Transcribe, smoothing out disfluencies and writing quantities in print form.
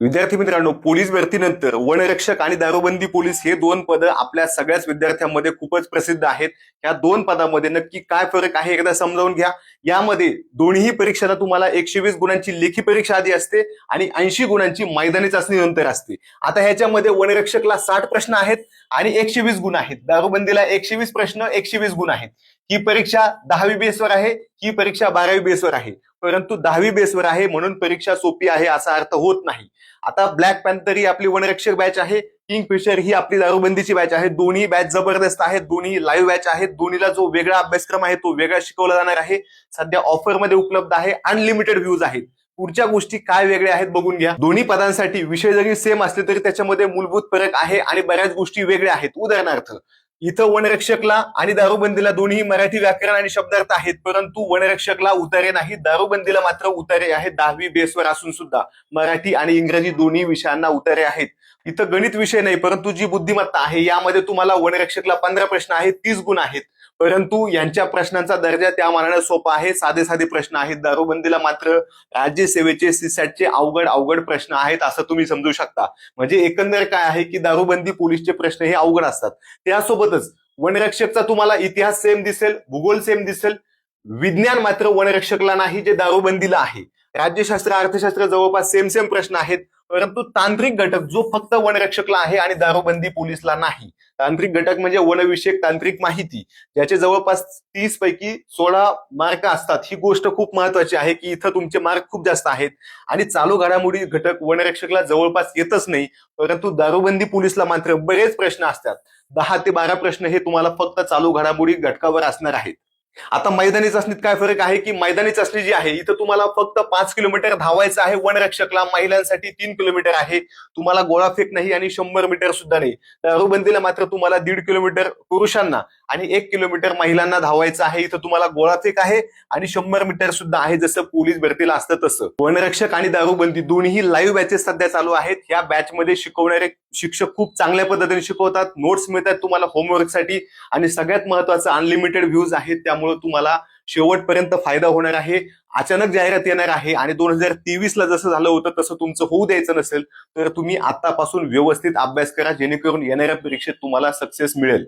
विद्यार्थी मित्रांनो, पोलीस भरतीनंतर वनरक्षक आणि दारूबंदी पोलीस हे दोन पदं आपल्या सगळ्याच विद्यार्थ्यांमध्ये खूपच प्रसिद्ध आहेत. या दोन पदांमध्ये नक्की काय फरक आहे एकदा समजावून घ्या. यामध्ये दोन्ही परीक्षांना तुम्हाला 120 गुणांची लेखी परीक्षा आधी असते आणि 80 गुणांची मैदानी चाचणी नंतर असते. आता ह्याच्यामध्ये वनरक्षकला 60 प्रश्न आहेत आणि 120 गुण आहेत. दारूबंदीला 120 प्रश्न 120 गुण आहेत. ही परीक्षा 10वी बेसवर आहे, ही परीक्षा 12वी बेसवर आहे. परंतु 10वी बेसवर आहे म्हणून परीक्षा सोपी आहे असा अर्थ होत नाही. आता ब्लॅक पॅन्थर ही आपली वनरक्षक बॅच आहे, किंगफिशर ही आपली दारूबंदीची बॅच आहे. दोन्ही बॅच जबरदस्त आहेत, दोन्ही लाईव्ह बॅच आहेत. दोन्हीला जो वेगळा अभ्यासक्रम आहे तो वेगळा शिकवला जाणार आहे. सध्या ऑफरमध्ये उपलब्ध आहे, अनलिमिटेड व्ह्यूज आहेत. पुढच्या गोष्टी काय वेगळ्या आहेत बघून घ्या. दोन्ही पदांसाठी विषय जरी सेम असले तरी त्याच्यामध्ये मूलभूत फरक आहे आणि बऱ्याच गोष्टी वेगळ्या आहेत. उदाहरणार्थ, इथं वनरक्षकला आणि दारूबंदीला दोन्ही मराठी व्याकरण आणि शब्दार्थ आहेत, परंतु वनरक्षकला उतारे नाही, दारूबंदीला मात्र उतारे आहेत. 10वी बेसवर असून सुद्धा मराठी आणि इंग्रजी दोन्ही विषयांना उतारे आहेत. इथं गणित विषय नाही, परंतु जी बुद्धिमत्ता आहे यामध्ये तुम्हाला वनरक्षकला 15 प्रश्न आहेत, 30 गुण आहेत. परंतु यांच्या प्रश्नांचा दर्जा त्या मानाने सोपा आहे, साधे साधे प्रश्न आहेत. दारूबंदीला मात्र राज्यसेवेचे सीसॅटचे अवघड प्रश्न आहेत असं तुम्ही समजू शकता. म्हणजे एकंदर काय आहे की दारूबंदी पोलीसचे प्रश्न हे अवघड असतात. त्यासोबतच वनरक्षकचा तुम्हाला इतिहास सेम दिसेल, भूगोल सेम दिसेल, विज्ञान मात्र वनरक्षकला नाही जे दारूबंदीला आहे. राज्यशास्त्र अर्थशास्त्र जवळपास सेम प्रश्न आहेत, परंतु तांत्रिक घटक जो फक्त वनरक्षकला आहे आणि दारूबंदी पोलीसला नाही. तांत्रिक घटक म्हणजे वनविषयक तांत्रिक माहिती, ज्याचे जवळपास 30 पैकी 16 मार्क असतात. ही गोष्ट खूप महत्वाची आहे की इथं तुमचे मार्क खूप जास्त आहेत. आणि चालू घडामोडी घटक वनरक्षकला जवळपास येतच नाही, परंतु दारूबंदी पोलीसला मात्र बरेच प्रश्न असतात. 10 ते 12 प्रश्न हे तुम्हाला फक्त चालू घडामोडी घटकावर असणार आहेत. आता मैदानी चाचणीत काय फरक आहे की मैदानी चाचणी जी आहे इथं तुम्हाला फक्त 5 किलोमीटर धावायचं आहे वनरक्षकला, महिलांसाठी 3 किलोमीटर आहे. तुम्हाला गोळाफेक नाही आणि 100 मीटर सुद्धा नाही. दारूबंदीला मात्र तुम्हाला 1.5 किलोमीटर पुरुषांना आणि 1 किलोमीटर महिलांना धावायचं आहे. इथं तुम्हाला गोळाफेक आहे आणि 100 मीटर सुद्धा आहे, जसं पोलीस भरतीला असतं तसं. वनरक्षक आणि दारूबंदी दोन्ही लाईव्ह बॅचेस सध्या चालू आहेत. या बॅचमध्ये शिकवणारे शिक्षक खूप चांगल्या पद्धतीने शिकवतात, नोट्स मिळतात तुम्हाला होमवर्कसाठी आणि सगळ्यात महत्वाचं अनलिमिटेड व्ह्यूज आहेत. त्यामुळे तुम्हाला शेवटपर्यंत फायदा होणार आहे. अचानक जाहिरात येणार आहे आणि 2023ला जसं झालं होतं तसं तुमचं होऊ द्यायचं नसेल तर तुम्ही आतापासून व्यवस्थित अभ्यास करा, जेणेकरून येणाऱ्या परीक्षेत तुम्हाला सक्सेस मिळेल.